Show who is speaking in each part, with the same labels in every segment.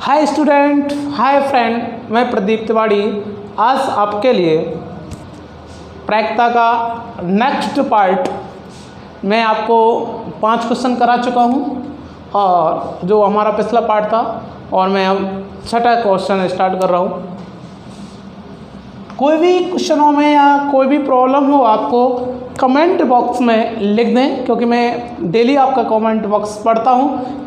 Speaker 1: Hi student, hi friend, मैं प्रदीप तिवारी आज आपके लिए प्रायिकता का नेक्स्ट पार्ट मैं आपको 5 क्वेश्चन करा चुका हूँ और जो हमारा पिछला पार्ट था और मैं अब 6ठा क्वेश्चन स्टार्ट कर रहा हूँ। कोई भी क्वेश्चनों में या कोई भी प्रॉब्लम हो आपको कमेंट बॉक्स में लिख दें, क्योंकि मैं डेली आपका कमेंट बॉक्स पढ़ता हूँ।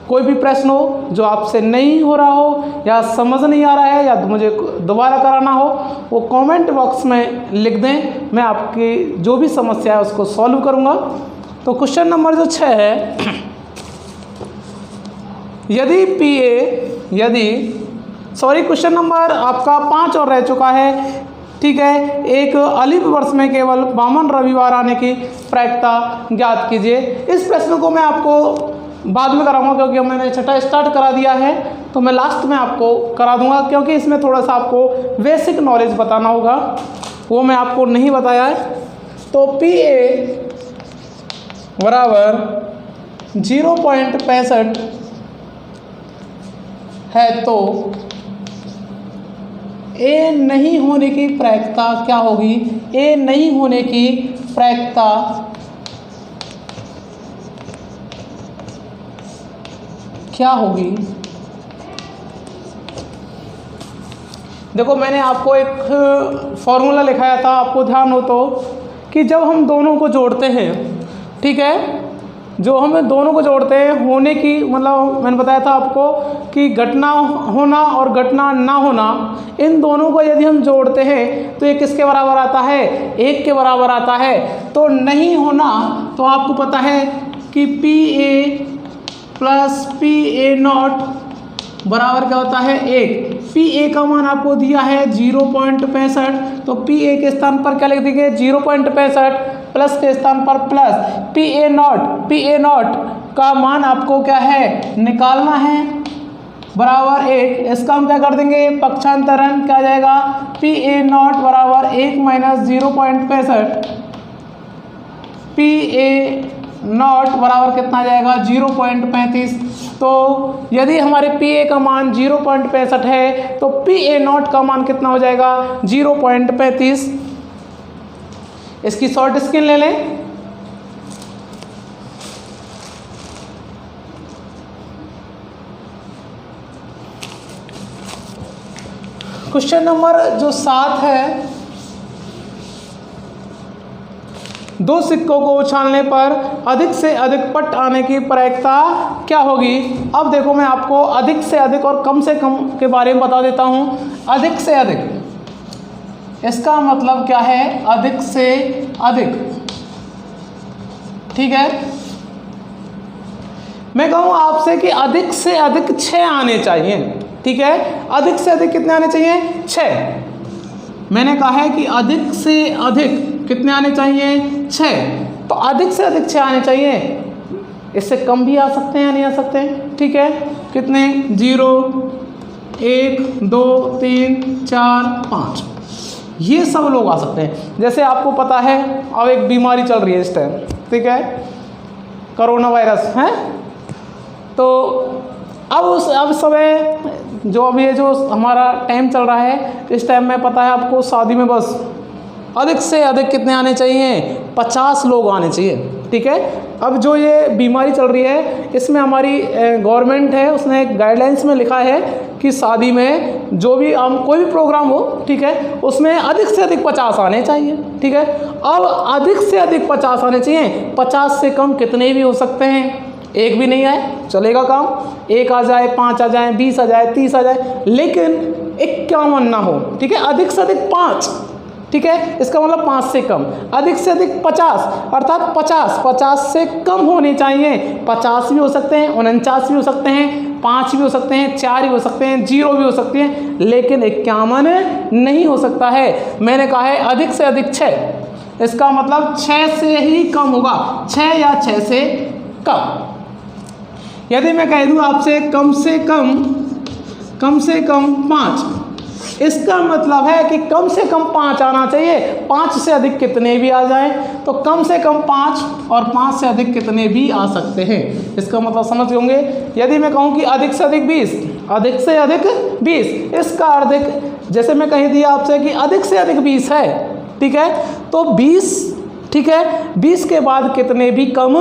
Speaker 1: कोई भी प्रश्न हो जो आपसे नहीं हो रहा हो या समझ नहीं आ रहा है या मुझे दोबारा कराना हो, वो कमेंट बॉक्स में लिख दें। मैं आपकी जो भी समस्या है उसको सॉल्व करूँगा। तो क्वेश्चन नंबर जो 6 है, क्वेश्चन नंबर आपका 5 और रह चुका है, ठीक है। एक अलिफ वर्ष में केवल 52 रविवार आने की प्रायिकता ज्ञात कीजिए। इस प्रश्न को मैं आपको बाद में कराऊंगा, क्योंकि मैंने 6ठा स्टार्ट करा दिया है, तो मैं लास्ट में आपको करा दूंगा, क्योंकि इसमें थोड़ा सा आपको बेसिक नॉलेज बताना होगा, वो मैं आपको नहीं बताया है। तो PA बराबर 0.65 है, तो A नहीं होने की प्रायिकता क्या होगी? A नहीं होने की प्रायिकता क्या होगी? देखो, मैंने आपको एक फॉर्मूला लिखाया था, आपको ध्यान हो तो, कि जब हम दोनों को जोड़ते हैं, ठीक है, जो हम दोनों को जोड़ते हैं, होने की मतलब मैंने बताया था आपको कि घटना होना और घटना ना होना, इन दोनों को यदि हम जोड़ते हैं तो ये किसके बराबर आता है? 1 के बराबर आता है। तो नहीं होना, तो आपको पता है कि PA प्लस PA0 बराबर क्या होता है? 1। PA का मान आपको दिया है 0.65, तो PA के स्थान पर क्या लिख देंगे? 0.65 प्लस के स्थान पर प्लस PA0 का मान आपको क्या है? निकालना है, बराबर 1। इसका हम क्या कर देंगे? पक्षांतरण क्या आ जाएगा? PA0 बराबर 1 माइनस 0.65, PA0 बराबर कितना आ जाएगा? 0.35। तो यदि हमारे PA का मान 0.65 है तो PA0 का मान कितना हो जाएगा? 0.35। इसकी शॉर्ट स्क्रीन ले लें। क्वेश्चन नंबर जो 7 है, 2 सिक्कों को उछालने पर अधिक से अधिक पट आने की प्रायिकता क्या होगी? अब देखो, मैं आपको अधिक से अधिक और कम से कम के बारे में बता देता हूँ। अधिक से अधिक, इसका मतलब क्या है? अधिक से अधिक, ठीक है। मैं कहूँ आपसे कि अधिक से अधिक 6 आने चाहिए, ठीक है। अधिक से अधिक कितने आने चाहिए? 6। मैंने कहा है कि अधिक से अधिक कितने आने चाहिए? 6। तो अधिक से अधिक 6 आने चाहिए। इससे कम भी आ सकते हैं या नहीं आ सकते हैं, ठीक है। कितने? 0, 1, 2, 3, 4, 5, ये सब लोग आ सकते हैं। जैसे आपको पता है अब एक बीमारी चल रही है इस टाइम, ठीक है, कोरोना वायरस है। तो अब समय जो अभी ये जो हमारा टाइम चल रहा है, इस टाइम में पता है आपको, शादी में बस अधिक से अधिक कितने आने चाहिए? 50 लोग आने चाहिए, ठीक है। अब जो ये बीमारी चल रही है, इसमें हमारी गवर्नमेंट है, उसने एक गाइडलाइंस में लिखा है कि शादी में जो भी हम कोई भी प्रोग्राम हो, ठीक है, उसमें अधिक से अधिक 50 आने चाहिए, ठीक है। अब अधिक से अधिक 50 आने चाहिए। 50 से कम कितने भी हो सकते हैं, 1 भी नहीं आए चलेगा काम, 1 आ जाए, 5 आ जाए, 20 आ जाए, 30 आ जाए, लेकिन 51 ना हो, ठीक है। अधिक से अधिक 5, ठीक है, इसका मतलब 5 से कम। अधिक से अधिक 50, अर्थात 50 से कम होने चाहिए। 50 भी हो सकते हैं, 49 भी हो सकते हैं, 5 भी हो सकते हैं, 4 भी हो सकते हैं, 0 भी हो सकती हैं, लेकिन 51 नहीं हो सकता है। मैंने कहा है अधिक से अधिक 6, इसका मतलब 6 से ही कम होगा, 6 या 6 से कम। यदि मैं कह दूं आपसे कम से कम 5, इसका मतलब है कि कम से कम 5 आना चाहिए। 5 से अधिक कितने भी आ जाएं, तो कम से कम 5 और 5 से अधिक कितने भी आ सकते हैं। इसका मतलब समझ होंगे। यदि मैं कहूं कि अधिक से अधिक 20, अधिक से अधिक 20। इसका अर्थ जैसे मैं कह दिया आपसे कि अधिक से अधिक 20 है, ठीक है, तो 20, ठीक है, 20 के बाद कितने भी कम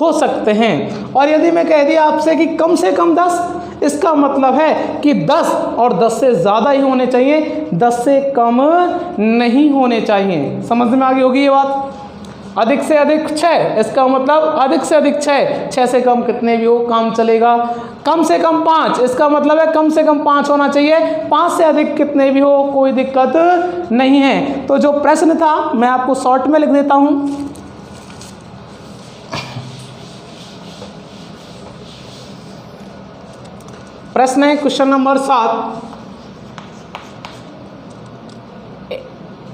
Speaker 1: हो सकते हैं। और यदि मैं कह दिया आपसे कि कम से कम 10, इसका मतलब है कि 10 और 10 से ज़्यादा ही होने चाहिए, 10 से कम नहीं होने चाहिए। समझ में आ गई होगी ये बात। अधिक से अधिक 6, इसका मतलब अधिक से अधिक 6, 6 से कम कितने भी हो काम चलेगा। कम से कम 5, इसका मतलब है कम से कम 5 होना चाहिए, 5 से अधिक कितने भी हो कोई दिक्कत नहीं है। तो जो प्रश्न था मैं आपको शॉर्ट में लिख देता हूँ। प्रश्न है क्वेश्चन नंबर 7,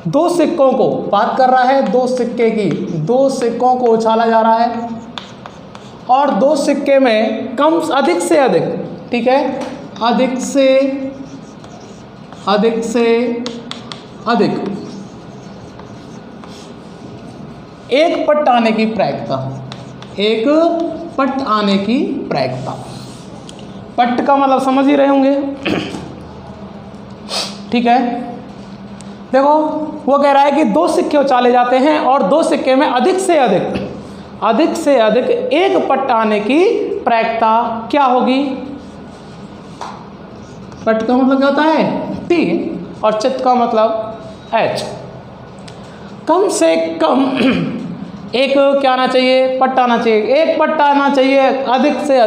Speaker 1: 2 सिक्कों को, बात कर रहा है 2 सिक्के की, 2 सिक्कों को उछाला जा रहा है और 2 सिक्के में कम अधिक से अधिक, ठीक है, अधिक से अधिक एक पट आने की प्रायिकता, एक पट आने की प्रायिकता। पट का मतलब समझ ही रहे होंगे, ठीक है। देखो वो कह रहा है कि 2 सिक्के उछाले जाते हैं और 2 सिक्के में अधिक से अधिक एक पट आने की प्रायिकता क्या होगी। पट का मतलब क्या होता है T और चित्त का मतलब H। कम से कम एक क्या आना चाहिए, पट आना चाहिए, एक पट आना चाहिए। अधिक से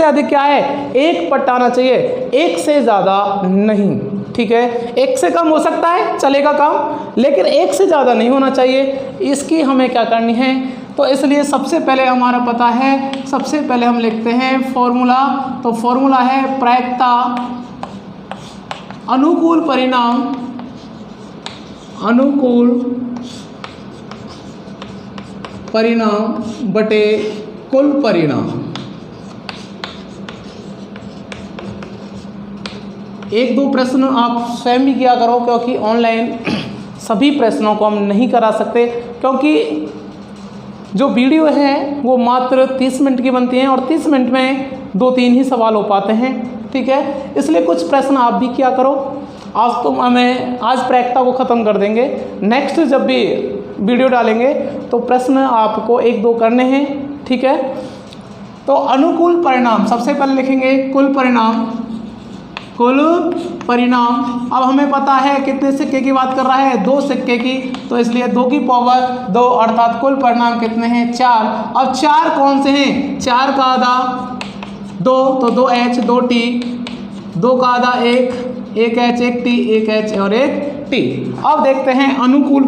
Speaker 1: अधिक क्या है, एक पट आना चाहिए, एक से ज़्यादा नहीं, ठीक है। एक से कम हो सकता है, चलेगा काम, लेकिन एक से ज़्यादा नहीं होना चाहिए। इसकी हमें क्या करनी है, तो इसलिए सबसे पहले हमारा पता है, सबसे पहले हम लिखते हैं फॉर्मूला। तो फॉर्मूला है प्रायिकता अनुकूल परिणाम बटे कुल परिणाम। एक दो प्रश्न आप स्वयं भी किया करो, क्योंकि ऑनलाइन सभी प्रश्नों को हम नहीं करा सकते, क्योंकि जो वीडियो है वो मात्र 30 मिनट की बनती हैं और 30 मिनट में 2-3 ही सवाल हो पाते हैं, ठीक है। इसलिए कुछ प्रश्न आप भी किया करो। आज प्रायिकता को ख़त्म कर देंगे, नेक्स्ट जब भी वीडियो डालेंगे तो प्रश्न आपको 1-2 करने हैं, ठीक है। तो अनुकूल परिणाम सबसे पहले लिखेंगे, कुल परिणाम। अब हमें पता है कितने सिक्के की बात कर रहा है, 2 सिक्के की, तो इसलिए 2 की पावर 2 अर्थात कुल परिणाम कितने हैं 4। अब 4 कौन से हैं, 4 का आधा 2, तो 2H 2T, 2 का आधा 1H 1T, 1H और 1T। अब देखते हैं अनुकूल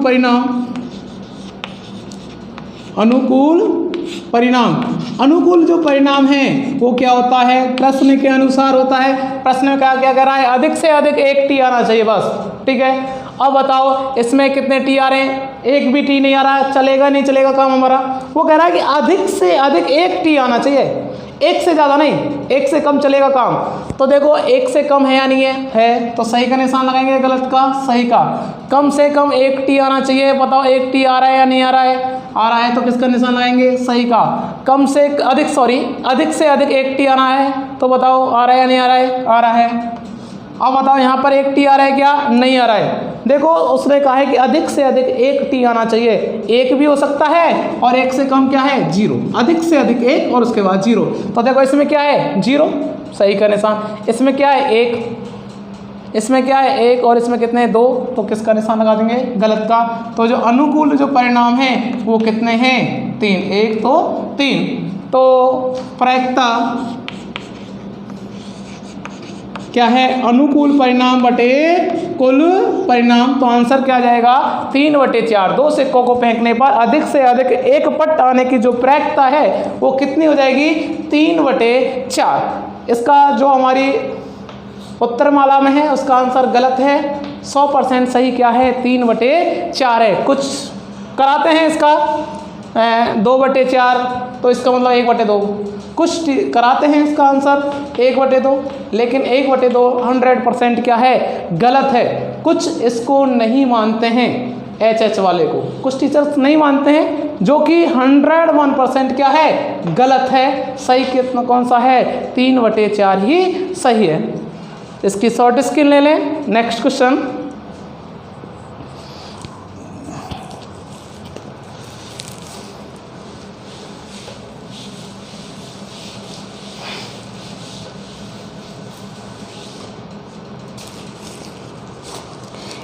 Speaker 1: अनुकूल जो परिणाम है वो क्या होता है, प्रश्न के अनुसार होता है। प्रश्न में क्या कह रहा है, अधिक से अधिक 1 T आना चाहिए बस, ठीक है। अब बताओ इसमें कितने T आ रहे हैं, एक भी T नहीं आ रहा है, चलेगा नहीं चलेगा काम हमारा। वो कह रहा है कि अधिक से अधिक 1 T आना चाहिए, एक से ज़्यादा नहीं, एक से कम चलेगा काम। तो देखो एक से कम है या नहीं है, तो सही का निशान लगाएंगे, गलत का सही का। कम से कम 1 T आना चाहिए, बताओ 1 T आ रहा है या नहीं आ रहा है, आ रहा है, तो किसका निशान लगाएंगे, सही का। अधिक से अधिक 1 T आना है, तो बताओ आ रहा है या नहीं आ रहा है, आ रहा है। अब बताओ यहाँ पर 1 T आ रहा है क्या, नहीं आ रहा है। देखो उसने कहा है कि अधिक से अधिक 1 T आना चाहिए, 1 भी हो सकता है और 1 से कम क्या है 0, अधिक से अधिक 1 और उसके बाद 0। तो देखो इसमें क्या है 0, सही का निशान। इसमें क्या है 1, इसमें क्या है 1 और इसमें कितने 2, तो किसका निशान लगा देंगे, गलत का। तो जो अनुकूल जो परिणाम है वो कितने हैं 3, 1 तो 3। तो प्रायिकता क्या है, अनुकूल परिणाम बटे कुल परिणाम। तो आंसर क्या जाएगा 3/4। 2 सिक्कों को फेंकने पर अधिक से अधिक 1 पट आने की जो प्रायिकता है वो कितनी हो जाएगी 3/4। इसका जो हमारी उत्तरमाला में है उसका आंसर गलत है, 100% सही क्या है 3/4 है। कुछ कराते हैं इसका 2/4, तो इसका मतलब 1/2। कुछ कराते हैं इसका आंसर 1/2, लेकिन 1/2 100% क्या है गलत है। कुछ इसको नहीं मानते हैं, HH वाले को कुछ टीचर्स नहीं मानते हैं, जो कि 101% क्या है, गलत है। सही कितना कौन सा है, 3/4 ही सही है। इसकी शॉर्ट स्क्रीन ले लें। नेक्स्ट क्वेश्चन,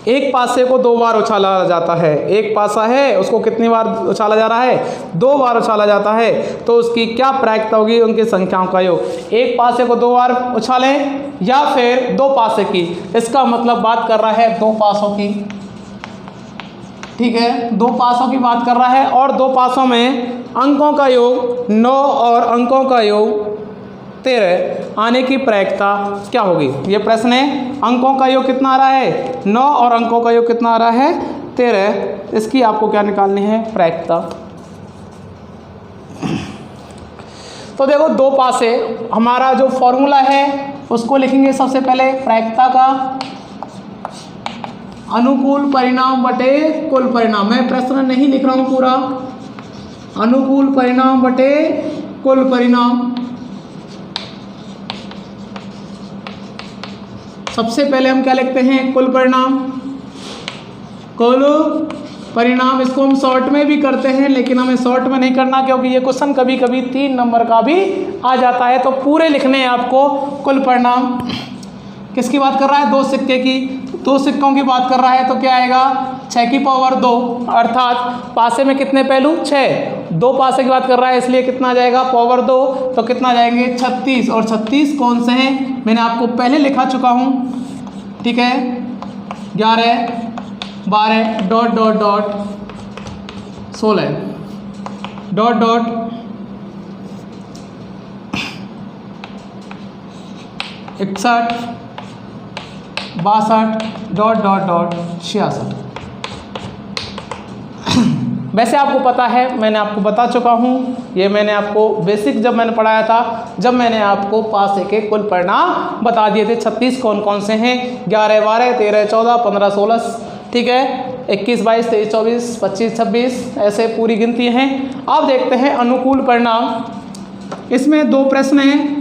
Speaker 1: एक पासे को 2 बार उछाला जाता है। एक पासा है, उसको कितनी बार उछाला जा रहा है, 2 बार उछाला जाता है, तो उसकी क्या प्रायिकता होगी, उनकी संख्याओं का योग। एक पासे को 2 बार उछालें या फिर 2 पासे की, इसका मतलब बात कर रहा है 2 पासों की, ठीक है, 2 पासों की बात कर रहा है। और 2 पासों में अंकों का योग 9 और अंकों का योग 13 आने की प्रायिकता क्या होगी। ये प्रश्न है, अंकों का योग कितना आ रहा है, 9 और अंकों का योग कितना आ रहा है, 13। इसकी आपको क्या निकालनी है, प्रायिकता। तो देखो 2 पासे, हमारा जो फॉर्मूला है उसको लिखेंगे सबसे पहले, प्रायिकता का अनुकूल परिणाम बटे कुल परिणाम। मैं प्रश्न नहीं लिख रहा हूँ पूरा, अनुकूल परिणाम बटे कुल परिणाम। सबसे पहले हम क्या लिखते हैं, कुल परिणाम, कुल परिणाम। इसको हम शॉर्ट में भी करते हैं, लेकिन हमें शॉर्ट में नहीं करना, क्योंकि ये क्वेश्चन कभी कभी 3 नंबर का भी आ जाता है। तो पूरे लिखने हैं आपको। कुल परिणाम किसकी बात कर रहा है, 2 सिक्के की, 2 सिक्कों की बात कर रहा है, तो क्या आएगा, 6 की पावर 2, अर्थात पासे में कितने पहलू, 6। 2 पासे की बात कर रहा है, इसलिए कितना आ जाएगा, पावर 2, तो कितना जाएंगे, 36। और 36 कौन से हैं, मैंने आपको पहले लिखा चुका हूँ, ठीक है, 11, 12, dot dot dot 16, dot dot 61, 62, dot dot dot 66। वैसे आपको पता है, मैंने आपको बता चुका हूँ, ये मैंने आपको बेसिक जब मैंने पढ़ाया था, जब मैंने आपको पासे के कुल परिणाम बता दिए थे। 36 कौन कौन से हैं, 11, 12, 13, 14, 15, 16, ठीक है, 21, 22, 23, 24, 25, 26, ऐसे पूरी गिनती हैं। अब देखते हैं अनुकूल परिणाम। इसमें 2 प्रश्न हैं।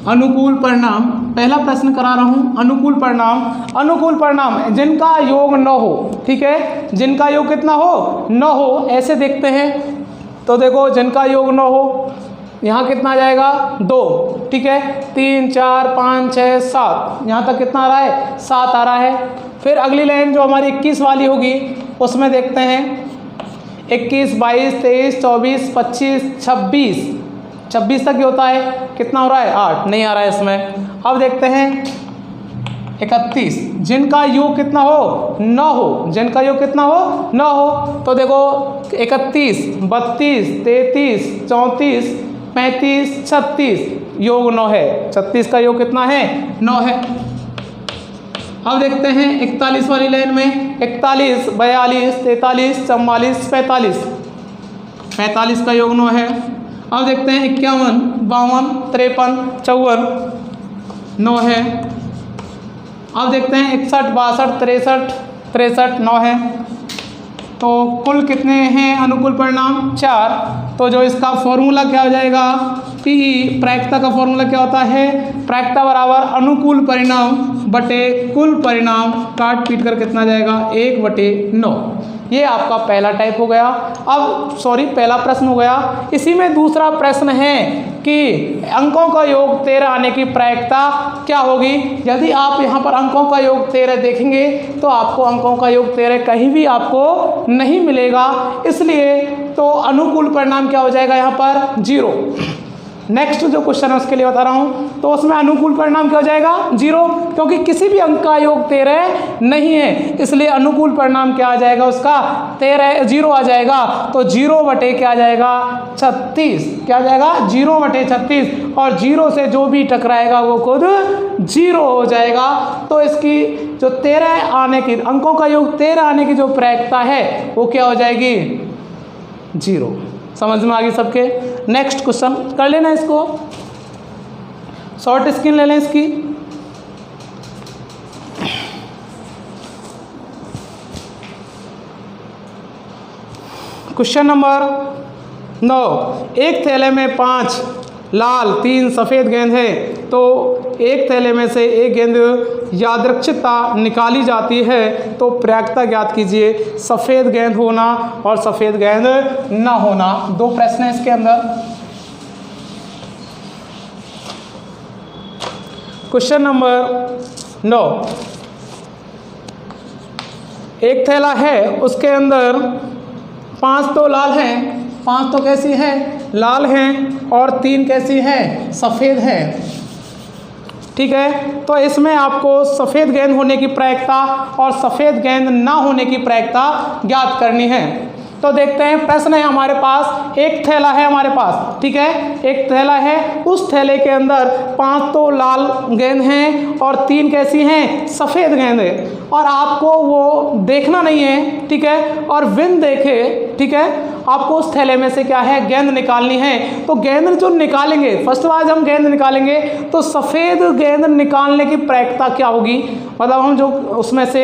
Speaker 1: अनुकूल परिणाम, पहला प्रश्न करा रहा हूं, अनुकूल परिणाम। अनुकूल परिणाम जिनका योग 9 हो, ठीक है, जिनका योग कितना हो, 9 हो, ऐसे देखते हैं। तो देखो जिनका योग 9 हो, यहाँ कितना आ जाएगा, 2, ठीक है, 3, 4, 5, 6, 7, यहाँ तक कितना आ रहा है, 7 आ रहा है। फिर अगली लाइन जो हमारी 21 वाली होगी, उसमें देखते हैं 21, 22, 23, 24, 25, 26 तक ही होता है, कितना हो रहा है, 8, नहीं आ रहा है इसमें। अब देखते हैं 31, जिनका योग कितना हो, 9 हो, जिनका योग कितना हो, 9 हो, तो देखो 31, 32, 33, 34, 35, 36, योग 9 है। 36 का योग कितना है, 9 है। अब देखते हैं 41 वाली लाइन में, 41, 42, 43, 44, 45, 45 का योग 9 है। अब देखते हैं 51, 52, 53, 54, 9 है। अब देखते हैं 61, 62, 63, 9 है। तो कुल कितने हैं अनुकूल परिणाम, 4। तो जो इसका फॉर्मूला क्या हो जाएगा, पी, प्रायिकता का फॉर्मूला क्या होता है, प्रायिकता बराबर अनुकूल परिणाम बटे कुल परिणाम, काट पीट कर कितना जाएगा, 1/9। ये आपका पहला टाइप हो गया। अब पहला प्रश्न हो गया। इसी में दूसरा प्रश्न है कि अंकों का योग 13 आने की प्रायिकता क्या होगी। यदि आप यहाँ पर अंकों का योग 13 देखेंगे तो आपको अंकों का योग 13 कहीं भी आपको नहीं मिलेगा, इसलिए तो अनुकूल परिणाम क्या हो जाएगा यहाँ पर, 0। नेक्स्ट जो क्वेश्चन है उसके लिए बता रहा हूँ, तो उसमें अनुकूल परिणाम क्या हो जाएगा, 0, क्योंकि किसी भी अंक का योग 13 नहीं है, इसलिए अनुकूल परिणाम क्या आ जाएगा उसका, 13, 0 आ जाएगा। तो 0 बटे क्या आ जाएगा, 36, क्या आ जाएगा, 0 बटे 36, और 0 से जो भी टकराएगा वो खुद 0 हो जाएगा। तो इसकी जो 13 आने की, अंकों का योग 13 आने की जो प्रायिकता है वो क्या हो जाएगी, 0। समझ में आ गई सबके। नेक्स्ट क्वेश्चन कर लेना, इसको शॉर्ट स्क्रीन ले लें इसकी। क्वेश्चन नंबर 9, एक थैले में 5 लाल 3 सफ़ेद गेंद है, तो एक थैले में से एक गेंद यादृच्छिकता निकाली जाती है, तो प्रायिकता ज्ञात कीजिए, सफ़ेद गेंद होना और सफ़ेद गेंद ना होना। 2 प्रश्न हैं इसके अंदर। क्वेश्चन नंबर 9, एक थैला है, उसके अंदर 5 तो लाल हैं, 5 तो कैसी हैं, लाल हैं, और 3 कैसी हैं, सफ़ेद हैं। ठीक है, तो इसमें आपको सफ़ेद गेंद होने की प्रायिकता और सफ़ेद गेंद ना होने की प्रायिकता ज्ञात करनी है। तो देखते हैं, प्रश्न है हमारे पास, एक थैला है हमारे पास, ठीक है, एक थैला है, उस थैले के अंदर 5 तो लाल गेंद हैं और 3 कैसी हैं, सफ़ेद गेंद है, और आपको वो देखना नहीं है, ठीक है, और बिन देखे, ठीक है, आपको उस थैले में से क्या है, गेंद निकालनी है। तो गेंद जो निकालेंगे, फर्स्ट बार जब हम गेंद निकालेंगे तो सफ़ेद गेंद निकालने की प्रायिकता क्या होगी, मतलब हम जो उसमें से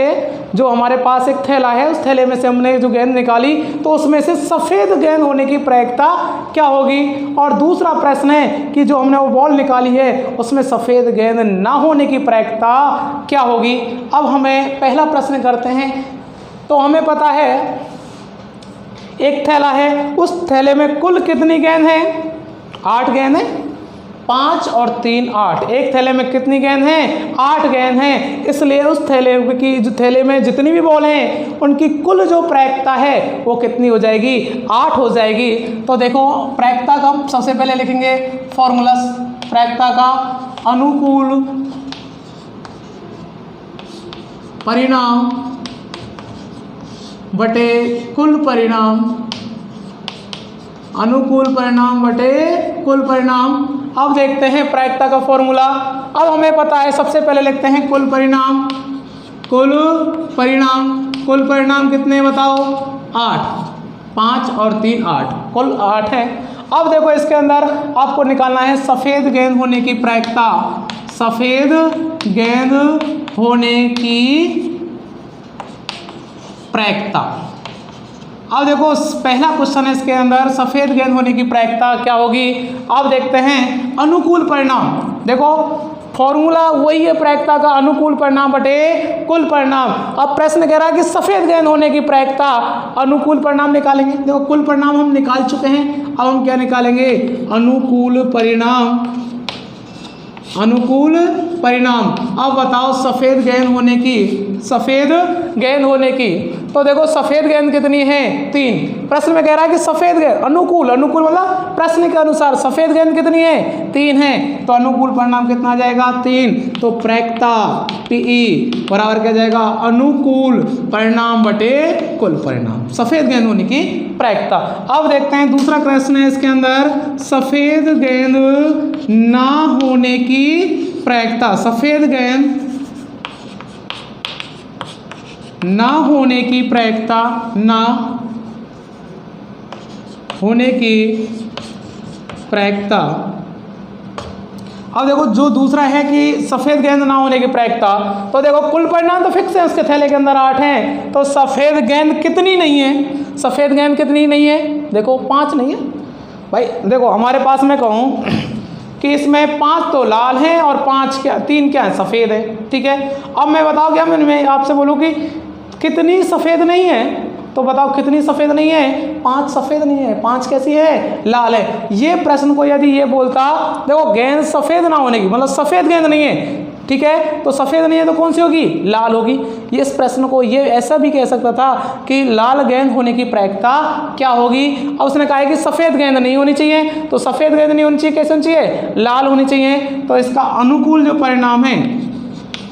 Speaker 1: जो हमारे पास एक थैला है, उस थैले में से हमने जो गेंद निकाली, तो उसमें से सफ़ेद गेंद होने की प्रायिकता क्या होगी। और दूसरा प्रश्न है कि जो हमने वो बॉल निकाली है, उसमें सफ़ेद गेंद ना होने की प्रायिकता क्या होगी। अब हमें पहला प्रश्न करते हैं। तो हमें पता है एक थैला है, उस थैले में कुल कितनी गेंद हैं, 8 गेंद हैं, 5 और 3 8। एक थैले में कितनी गेंद हैं, 8 गेंद हैं, इसलिए उस थैले की जो थैले में जितनी भी बॉल हैं उनकी कुल जो प्रायिकता है वो कितनी हो जाएगी, 8 हो जाएगी। तो देखो प्रायिकता का हम सबसे पहले लिखेंगे फॉर्मूलास, प्रायिकता का अनुकूल परिणाम बटे कुल परिणाम, अनुकूल परिणाम बटे कुल परिणाम। अब देखते हैं प्रायिकता का फॉर्मूला। अब हमें पता है, सबसे पहले लिखते हैं कुल परिणाम, कुल परिणाम, कुल परिणाम कितने बताओ, 8, 5 और 3 8, कुल 8 है। अब देखो इसके अंदर आपको निकालना है सफ़ेद गेंद होने की प्रायिकता, सफ़ेद गेंद होने की प्रायिकता। अब देखो पहला क्वेश्चन है इसके अंदर, सफ़ेद गेंद होने की प्रायिकता क्या होगी। अब देखते हैं अनुकूल परिणाम, देखो फॉर्मूला वही है प्रायिकता का, अनुकूल परिणाम बटे कुल परिणाम। अब प्रश्न कह रहा है कि सफ़ेद गेंद होने की प्रायिकता, अनुकूल परिणाम निकालेंगे। देखो कुल परिणाम हम निकाल चुके हैं, अब हम क्या निकालेंगे, अनुकूल परिणाम, अनुकूल परिणाम। अब बताओ सफ़ेद गेंद होने की, सफ़ेद गेंद होने की, तो देखो सफ़ेद गेंद कितनी है, 3। प्रश्न में कह रहा है कि सफ़ेद गेंद, अनुकूल, अनुकूल मतलब प्रश्न के अनुसार सफ़ेद गेंद कितनी है, 3 है, तो अनुकूल परिणाम कितना आ जाएगा, 3। तो प्रायिकता PE बराबर क्या जाएगा, अनुकूल परिणाम बटे कुल परिणाम, सफ़ेद गेंद होने की प्रायिकता। अब देखते हैं दूसरा प्रश्न है इसके अंदर, सफ़ेद गेंद ना होने की प्रायिकता, सफ़ेद गेंद ना होने की प्रायिकता, ना होने की प्रायिकता। अब देखो जो दूसरा है कि सफ़ेद गेंद ना होने की प्रायिकता, तो देखो कुल परिणाम तो फिक्स है, उसके थैले के अंदर 8 हैं, तो सफ़ेद गेंद कितनी नहीं है, सफ़ेद गेंद कितनी नहीं है, देखो 5 नहीं है भाई। देखो हमारे पास मैं कहूँ कि इसमें 5 तो लाल हैं और 5 क्या, 3 क्या है, सफ़ेद है, ठीक है। अब मैं बताओ क्या, मैं आपसे बोलूँ कि कितनी सफ़ेद नहीं है, तो बताओ कितनी सफ़ेद नहीं है, 5 सफ़ेद नहीं है, 5 कैसी है, लाल है। ये प्रश्न को यदि ये बोलता, देखो गेंद सफ़ेद ना होने की मतलब सफ़ेद गेंद नहीं है, ठीक है, तो सफ़ेद नहीं है तो कौन सी होगी, लाल होगी। ये इस प्रश्न को ये ऐसा भी कह सकता था कि लाल गेंद होने की प्रायिकता क्या होगी। अब उसने कहा है कि सफ़ेद गेंद नहीं होनी चाहिए, तो सफ़ेद गेंद नहीं होनी चाहिए, कैसे होनी चाहिए, लाल होनी चाहिए। तो इसका अनुकूल जो परिणाम है,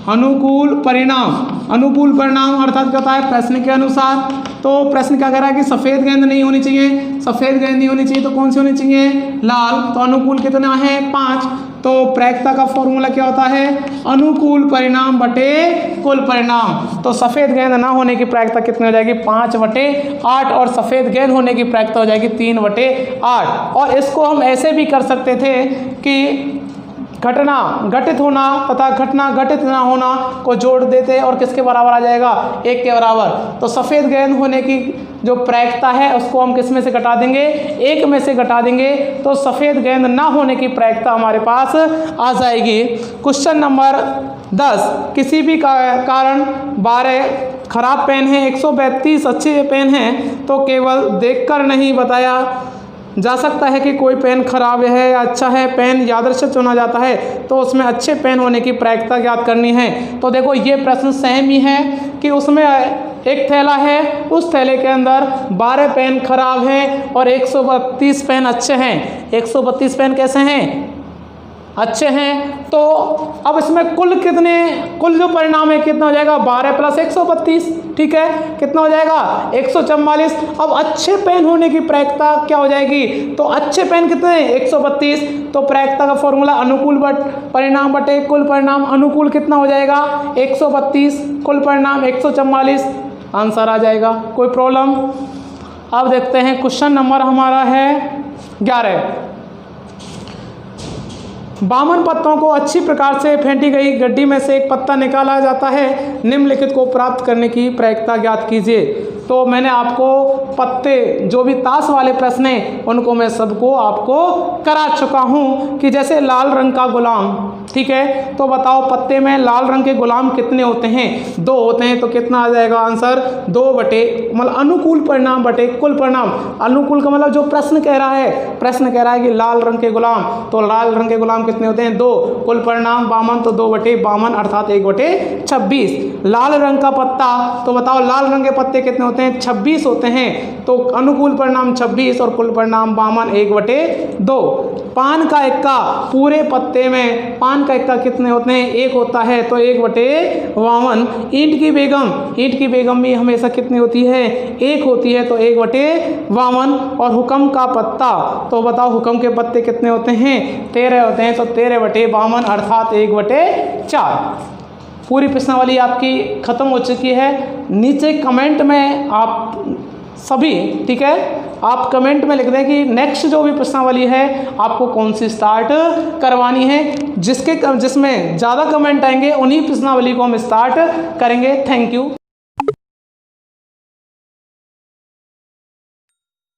Speaker 1: अनुकूल परिणाम, अनुकूल परिणाम अर्थात क्या होता है, प्रश्न के अनुसार। तो प्रश्न क्या कह रहा है कि सफ़ेद गेंद नहीं होनी चाहिए, सफ़ेद गेंद नहीं होनी चाहिए, तो कौन सी होनी चाहिए, लाल। तो अनुकूल कितना है, 5। तो प्रायिकता का फॉर्मूला क्या होता है, अनुकूल परिणाम बटे कुल परिणाम। तो सफ़ेद गेंद ना होने की प्रायिकता कितनी हो जाएगी, 5/8, और सफ़ेद गेंद होने की प्रायिकता हो जाएगी 3/8। और इसको हम ऐसे भी कर सकते थे कि घटना घटित होना तथा घटना घटित ना होना को जोड़ देते और किसके बराबर आ जाएगा, 1 के बराबर। तो सफ़ेद गेंद होने की जो प्रायिकता है उसको हम किस में से घटा देंगे, 1 में से घटा देंगे, तो सफ़ेद गेंद ना होने की प्रायिकता हमारे पास आ जाएगी। क्वेश्चन नंबर 10, किसी भी कारण 12 खराब पेन हैं, 132 अच्छे पेन हैं, तो केवल देखकर नहीं बताया जा सकता है कि कोई पेन खराब है या अच्छा है। पेन यादृच्छिक चुना जाता है तो उसमें अच्छे पेन होने की प्रायिकता ज्ञात करनी है। तो देखो ये प्रश्न सेम ही है कि उसमें एक थैला है, उस थैले के अंदर 12 पेन खराब हैं और 132 पेन अच्छे हैं। 132 पेन कैसे हैं, अच्छे हैं। तो अब इसमें कुल जो परिणाम है कितना हो जाएगा, 12 + 132, ठीक है, कितना हो जाएगा 144। अब अच्छे पेन होने की प्रायिकता क्या हो जाएगी, तो अच्छे पेन कितने हैं 132, तो प्रायिकता का फॉर्मूला अनुकूल परिणाम बटे कुल परिणाम, अनुकूल कितना हो जाएगा 132, कुल परिणाम 144, आंसर आ जाएगा। कोई प्रॉब्लम। अब देखते हैं क्वेश्चन नंबर हमारा है 11। 52 पत्तों को अच्छी प्रकार से फेंटी गई गड्डी में से एक पत्ता निकाला जाता है, निम्नलिखित को प्राप्त करने की प्रायिकता ज्ञात कीजिए। तो मैंने आपको पत्ते जो भी ताश वाले प्रश्न हैं उनको मैं सबको आपको करा चुका हूँ कि जैसे लाल रंग का गुलाम, ठीक है, तो बताओ पत्ते में लाल रंग के गुलाम कितने होते हैं, 2 होते हैं, तो कितना आ जाएगा आंसर 2 बटे मतलब अनुकूल परिणाम बटे कुल परिणाम। अनुकूल का मतलब जो प्रश्न कह रहा है, प्रश्न कह रहा है कि लाल रंग के गुलाम, तो लाल रंग के गुलाम कितने होते हैं 2, कुल परिणाम 52, तो 2 बटे 52 अर्थात 1 बटे 26। लाल रंग का पत्ता, तो बताओ लाल रंग के पत्ते कितने होते हैं 26 होते हैं, तो अनुकूल परिणाम 26 और कुल परिणाम 52, 1 बटे 2। पान का इक्का, पूरे पत्ते में पान का इक्का कितने होते हैं 1 होता है, तो 1 बटे 52। ईंट की बेगम भी हमेशा कितनी होती है 1 होती है, तो 1 बटे 52। और हुक्म का पत्ता, तो बताओ हुक्म के पत्ते कितने होते हैं 13 होते हैं, तो 13 बटे 52 अर्थात 1 बटे 4। पूरी प्रश्नावली आपकी ख़त्म हो चुकी है। नीचे कमेंट में आप सभी, ठीक है, आप कमेंट में लिख दें कि नेक्स्ट जो भी प्रश्नावली है आपको कौन सी स्टार्ट करवानी है। जिसमें ज़्यादा कमेंट आएंगे उन्हीं प्रश्नावली को हम स्टार्ट करेंगे। Thank you.